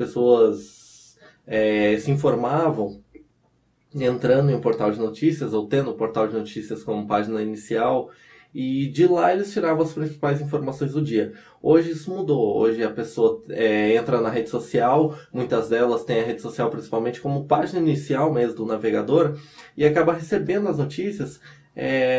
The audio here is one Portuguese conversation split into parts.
pessoas se informavam entrando em um portal de notícias ou tendo o portal de notícias como página inicial, e de lá eles tiravam as principais informações do dia. Hoje isso mudou. Hoje a pessoa entra na rede social, muitas delas têm a rede social principalmente como página inicial mesmo do navegador, e acaba recebendo as notícias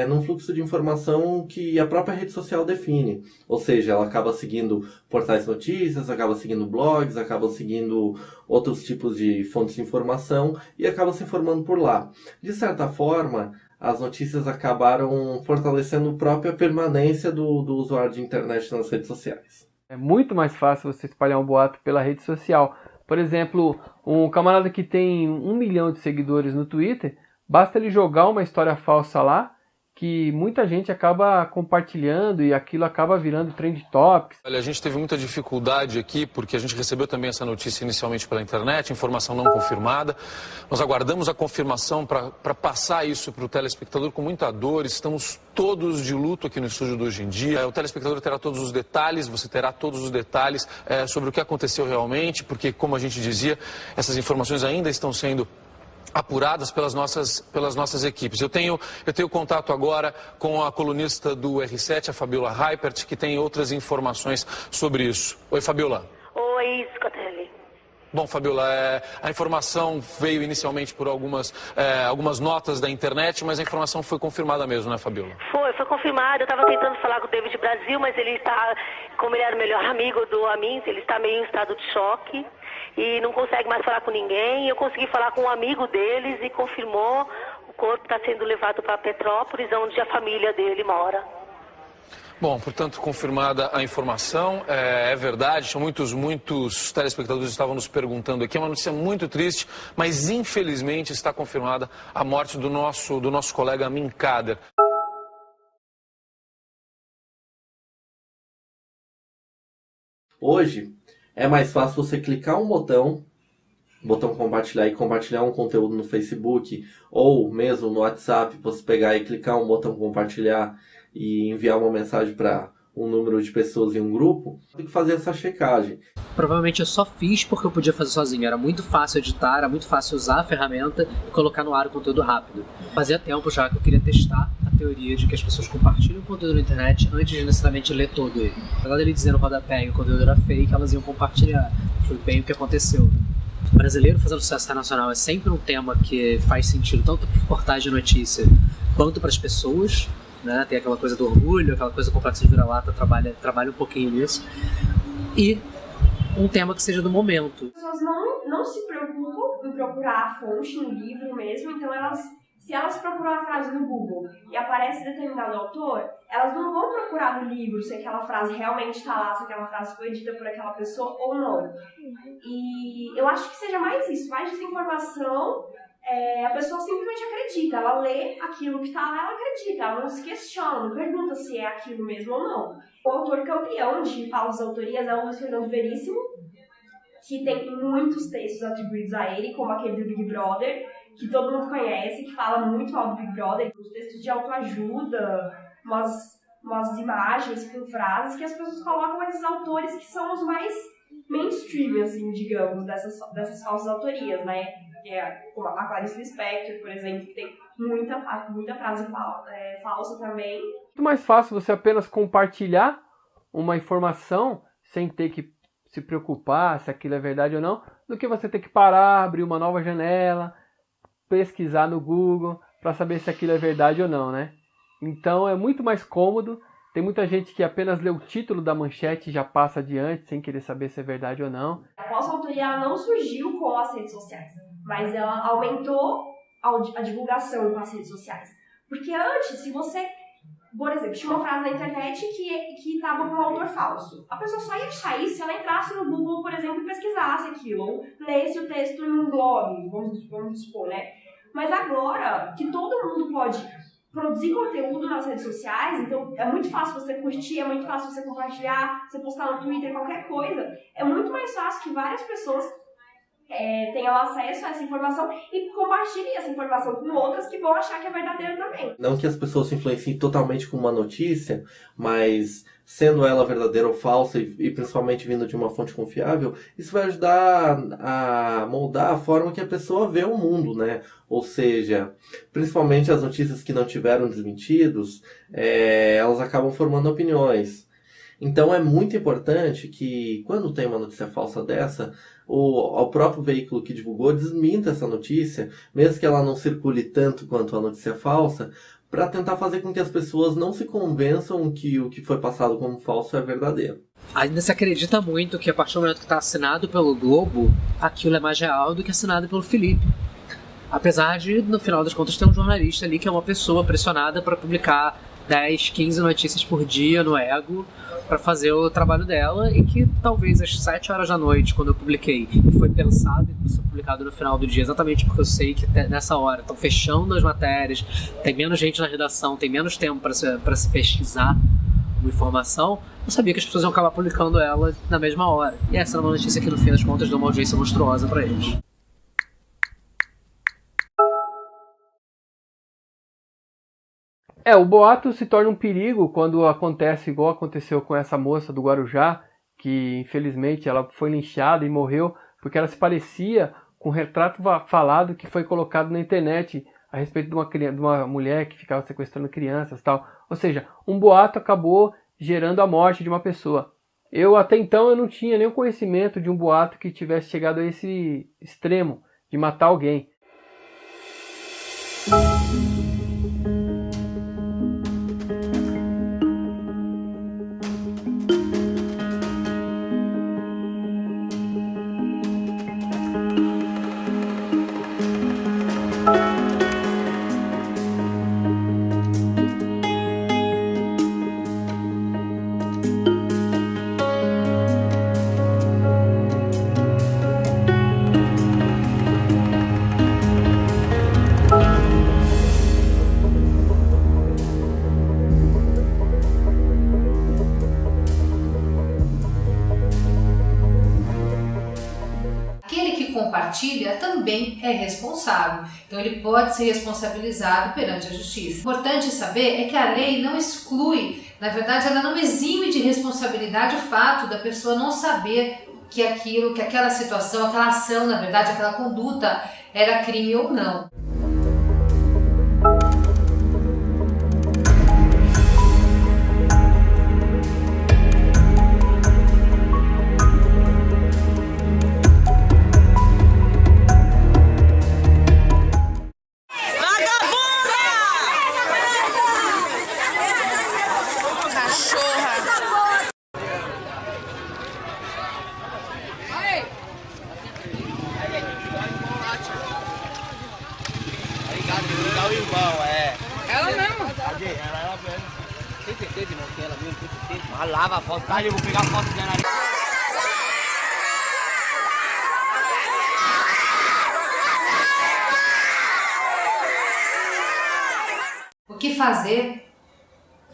num fluxo de informação que a própria rede social define. Ou seja, ela acaba seguindo portais de notícias, acaba seguindo blogs, acaba seguindo outros tipos de fontes de informação e acaba se informando por lá. De certa forma, as notícias acabaram fortalecendo a própria permanência do usuário de internet nas redes sociais. É muito mais fácil você espalhar um boato pela rede social. Por exemplo, um camarada que tem 1 milhão de seguidores no Twitter, basta ele jogar uma história falsa lá, que muita gente acaba compartilhando e aquilo acaba virando trend topics. Olha, a gente teve muita dificuldade aqui, porque a gente recebeu também essa notícia inicialmente pela internet, informação não confirmada. Nós aguardamos a confirmação para passar isso para o telespectador com muita dor. Estamos todos de luto aqui no estúdio do Hoje em Dia. O telespectador terá todos os detalhes, você terá todos os detalhes sobre o que aconteceu realmente, porque, como a gente dizia, essas informações ainda estão sendo apuradas pelas nossas equipes. Eu tenho contato agora com a colunista do R7, a Fabiola Reipert, que tem outras informações sobre isso. Oi, Fabiola. Oi, Scottelli. Bom, Fabiola, a informação veio inicialmente por algumas notas da internet, mas a informação foi confirmada mesmo, né, Fabiola? Foi confirmado. Eu estava tentando falar com o David Brasil, mas ele está, como ele era o melhor amigo do Amin, ele está meio em estado de choque e não consegue mais falar com ninguém. Eu consegui falar com um amigo deles e confirmou: o corpo está sendo levado para Petrópolis, onde a família dele mora. Bom, portanto, confirmada a informação, é verdade, muitos telespectadores estavam nos perguntando aqui, é uma notícia muito triste, mas infelizmente está confirmada a morte do nosso colega Amin Kader. Hoje é mais fácil você clicar um botão compartilhar e compartilhar um conteúdo no Facebook ou mesmo no WhatsApp, você pegar e clicar um botão compartilhar e enviar uma mensagem para um número de pessoas em um grupo, tem que fazer essa checagem. Provavelmente eu só fiz porque eu podia fazer sozinho. Era muito fácil editar, era muito fácil usar a ferramenta e colocar no ar o conteúdo rápido. Fazia tempo já que eu queria testar a teoria de que as pessoas compartilham o conteúdo na internet antes de necessariamente ler todo ele. Apesar dele dizer no rodapé que o conteúdo era fake, elas iam compartilhar. Foi bem o que aconteceu. O brasileiro fazendo sucesso internacional é sempre um tema que faz sentido tanto para reportagem de notícia quanto para as pessoas, né? Tem aquela coisa do orgulho, aquela coisa do complexo de vira-lata, trabalha um pouquinho nisso. E um tema que seja do momento. As pessoas não se preocupam em procurar a fonte no livro mesmo, então se elas procuram a frase no Google e aparece determinado autor, elas não vão procurar no livro se aquela frase realmente está lá, se aquela frase foi dita por aquela pessoa ou não. E eu acho que seja mais isso, mais desinformação. A pessoa simplesmente acredita, ela lê aquilo que está lá, ela acredita, ela não se questiona, não pergunta se é aquilo mesmo ou não. O autor campeão de falsas autorias é o Luiz Fernando Veríssimo, que tem muitos textos atribuídos a ele, como aquele do Big Brother, que todo mundo conhece, que fala muito mal do Big Brother, os textos de autoajuda, umas imagens com frases que as pessoas colocam esses autores que são os mais mainstream, assim, digamos, dessas falsas autorias, né? Como a Clarice Lispector, por exemplo, que tem muita frase falsa também. É muito mais fácil você apenas compartilhar uma informação sem ter que se preocupar se aquilo é verdade ou não, do que você ter que parar, abrir uma nova janela, pesquisar no Google para saber se aquilo é verdade ou não, né? Então é muito mais cômodo. Tem muita gente que apenas lê o título da manchete e já passa adiante sem querer saber se é verdade ou não. A falsa autoria ela não surgiu com as redes sociais, mas ela aumentou a divulgação com as redes sociais. Porque antes, se você, por exemplo, tinha uma frase na internet que estava com um autor falso, a pessoa só ia achar isso se ela entrasse no Google, por exemplo, e pesquisasse aquilo, ou lesse o texto em um blog, vamos supor, né? Mas agora que todo mundo pode produzir conteúdo nas redes sociais, então é muito fácil você curtir, é muito fácil você compartilhar, você postar no Twitter, qualquer coisa. É muito mais fácil que várias pessoas tenham acesso a essa informação e compartilhem essa informação com outras que vão achar que é verdadeira também. Não que as pessoas se influenciem totalmente com uma notícia, mas sendo ela verdadeira ou falsa e principalmente vindo de uma fonte confiável, isso vai ajudar a moldar a forma que a pessoa vê o mundo, né? Ou seja, principalmente as notícias que não tiveram desmentidos, elas acabam formando opiniões. Então é muito importante que, quando tem uma notícia falsa dessa, o próprio veículo que divulgou desminta essa notícia, mesmo que ela não circule tanto quanto a notícia falsa, para tentar fazer com que as pessoas não se convençam que o que foi passado como falso é verdadeiro. Ainda se acredita muito que a partir do momento que está assinado pelo Globo, aquilo é mais real do que assinado pelo Felipe. Apesar de, no final das contas, ter um jornalista ali que é uma pessoa pressionada para publicar 10, 15 notícias por dia no Ego, para fazer o trabalho dela, e que talvez às 7 horas da noite, quando eu publiquei, foi pensado em ser publicado no final do dia, exatamente porque eu sei que nessa hora estão fechando as matérias, tem menos gente na redação, tem menos tempo para se pesquisar uma informação, eu sabia que as pessoas iam acabar publicando ela na mesma hora. E essa era uma notícia que, no fim das contas, deu uma audiência monstruosa para eles. O boato se torna um perigo quando acontece igual aconteceu com essa moça do Guarujá, que infelizmente ela foi linchada e morreu porque ela se parecia com um retrato falado que foi colocado na internet a respeito de uma mulher que ficava sequestrando crianças e tal. Ou seja, um boato acabou gerando a morte de uma pessoa. Até então eu não tinha nenhum conhecimento de um boato que tivesse chegado a esse extremo de matar alguém. Compartilha também é responsável, então ele pode ser responsabilizado perante a justiça. Importante saber é que a lei não exclui, na verdade ela não exime de responsabilidade o fato da pessoa não saber que aquela situação, aquela ação, na verdade aquela conduta era crime ou não. Lava a foto, tá? Eu vou pegar a foto dela ali. O que fazer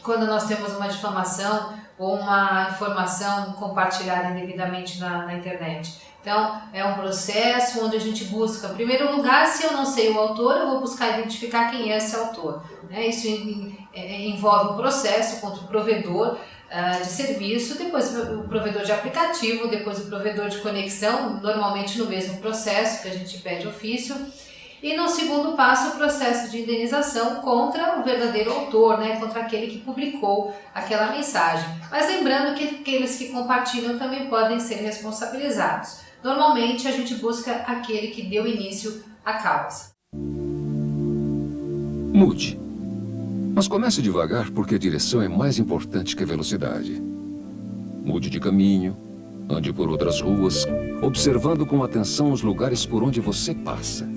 quando nós temos uma difamação ou uma informação compartilhada indevidamente na internet? Então, é um processo onde a gente busca, em primeiro lugar, se eu não sei o autor, eu vou buscar identificar quem é esse autor. Isso envolve um processo contra o provedor de serviço, depois o provedor de aplicativo, depois o provedor de conexão, normalmente no mesmo processo que a gente pede ofício. E no segundo passo, o processo de indenização contra o verdadeiro autor, contra aquele que publicou aquela mensagem. Mas lembrando que aqueles que compartilham também podem ser responsabilizados. Normalmente a gente busca aquele que deu início à causa. Mude. Mas comece devagar porque a direção é mais importante que a velocidade. Mude de caminho, ande por outras ruas, observando com atenção os lugares por onde você passa.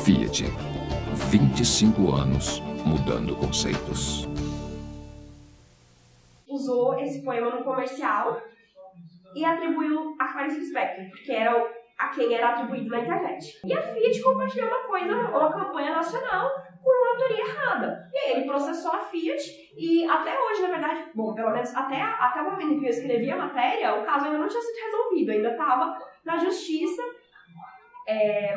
Fiat, 25 anos mudando conceitos. Usou esse poema no comercial e atribuiu a Clarice Lispector, porque era a quem era atribuído na internet. E a Fiat compartilhou uma campanha nacional com uma autoria errada. E aí ele processou a Fiat e até hoje, na verdade, pelo menos até o momento em que eu escrevi a matéria, o caso ainda não tinha sido resolvido, ainda estava na justiça.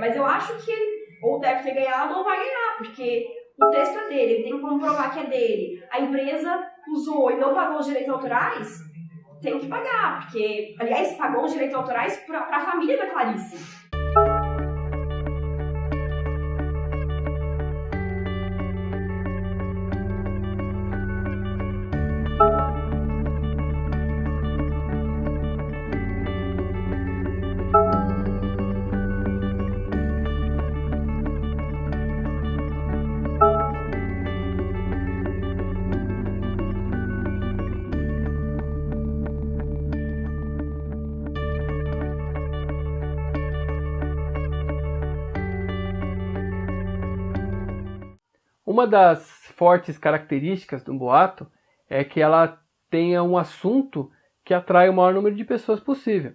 Mas eu acho que ele ou deve ter ganhado ou vai ganhar, porque o texto é dele, ele tem como provar que é dele. A empresa usou e não pagou os direitos autorais, tem que pagar, porque, aliás, pagou os direitos autorais para a família da Clarice. Uma das fortes características do boato é que ela tenha um assunto que atrai o maior número de pessoas possível.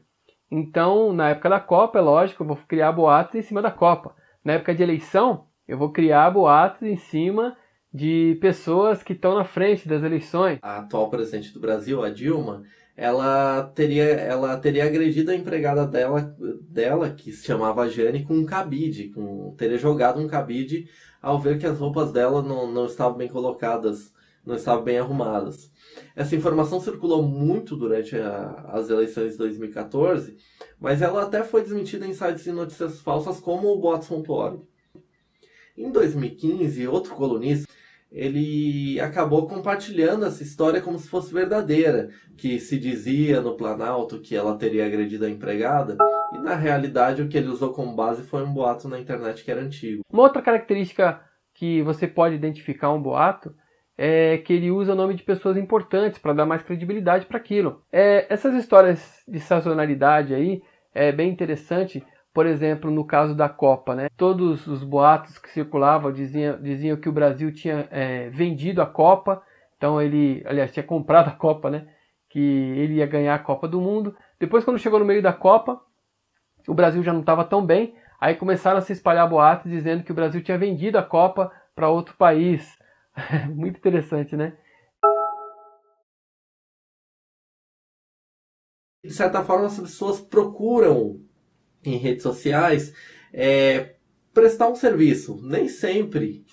Então, na época da Copa, é lógico, eu vou criar boatos em cima da Copa. Na época de eleição, eu vou criar boatos em cima de pessoas que estão na frente das eleições. A atual presidente do Brasil, a Dilma, ela teria agredido a empregada dela, que se chamava Jane, com um cabide, teria jogado um cabide ao ver que as roupas dela não estavam bem colocadas, não estavam bem arrumadas. Essa informação circulou muito durante as eleições de 2014, mas ela até foi desmentida em sites de notícias falsas como o boatos.org. Em 2015, outro colunista, ele acabou compartilhando essa história como se fosse verdadeira, que se dizia no Planalto que ela teria agredido a empregada, e na realidade o que ele usou como base foi um boato na internet que era antigo. Uma outra característica que você pode identificar um boato é que ele usa o nome de pessoas importantes para dar mais credibilidade para aquilo. Essas histórias de sazonalidade aí é bem interessante. Por exemplo, no caso da Copa, né? Todos os boatos que circulavam diziam que o Brasil tinha vendido a Copa, então ele, aliás, tinha comprado a Copa, né? Que ele ia ganhar a Copa do Mundo. Depois, quando chegou no meio da Copa, o Brasil já não estava tão bem, aí começaram a se espalhar boatos dizendo que o Brasil tinha vendido a Copa para outro país. Muito interessante, né? De certa forma, as pessoas procuram em redes sociais prestar um serviço. Nem sempre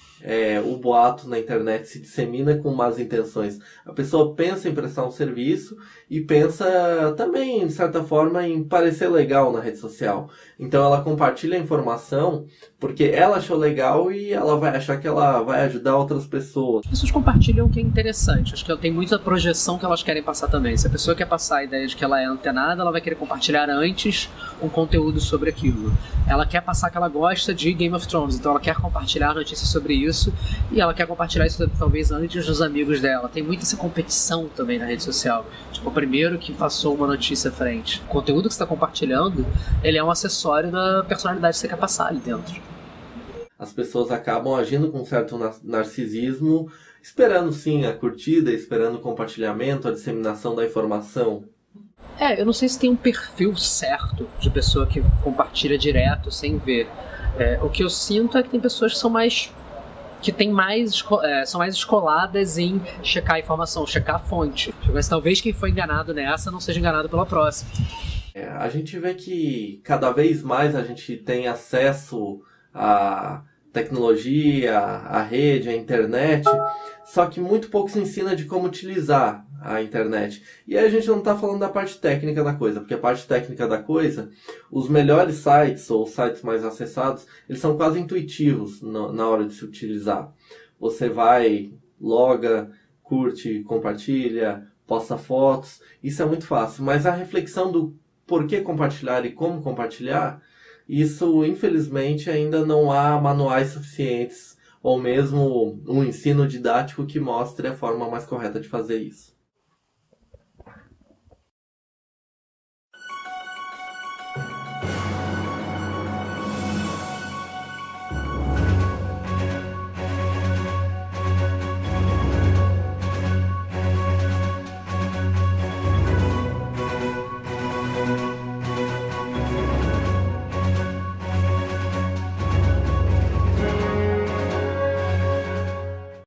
o boato na internet se dissemina com más intenções. A pessoa pensa em prestar um serviço e pensa também, de certa forma, em parecer legal na rede social. Então ela compartilha a informação porque ela achou legal e ela vai achar que ela vai ajudar outras pessoas. As pessoas compartilham o que é interessante. Acho que tem muita projeção que elas querem passar também. Se a pessoa quer passar a ideia de que ela é antenada, ela vai querer compartilhar antes um conteúdo sobre aquilo. Ela quer passar que ela gosta de Game of Thrones, então ela quer compartilhar notícias sobre isso e ela quer compartilhar isso talvez antes dos amigos dela. Tem muita essa competição também na rede social. Tipo, o primeiro que passou uma notícia à frente. O conteúdo que você está compartilhando, ele é um acessório da personalidade que você quer passar ali dentro. As pessoas acabam agindo com um certo narcisismo, esperando sim a curtida, esperando o compartilhamento, a disseminação da informação. Eu não sei se tem um perfil certo de pessoa que compartilha direto, sem ver. O que eu sinto é que tem pessoas que são mais escoladas em checar a informação, checar a fonte. Mas talvez quem foi enganado nessa não seja enganado pela próxima. A gente vê que cada vez mais a gente tem acesso à tecnologia, à rede, à internet, só que muito pouco se ensina de como utilizar a internet. E aí a gente não está falando da parte técnica da coisa, porque a parte técnica da coisa, os melhores sites, ou os sites mais acessados, eles são quase intuitivos na hora de se utilizar. Você vai, loga, curte, compartilha, posta fotos, isso é muito fácil. Mas a reflexão do por que compartilhar e como compartilhar, isso, infelizmente, ainda não há manuais suficientes ou mesmo um ensino didático que mostre a forma mais correta de fazer isso.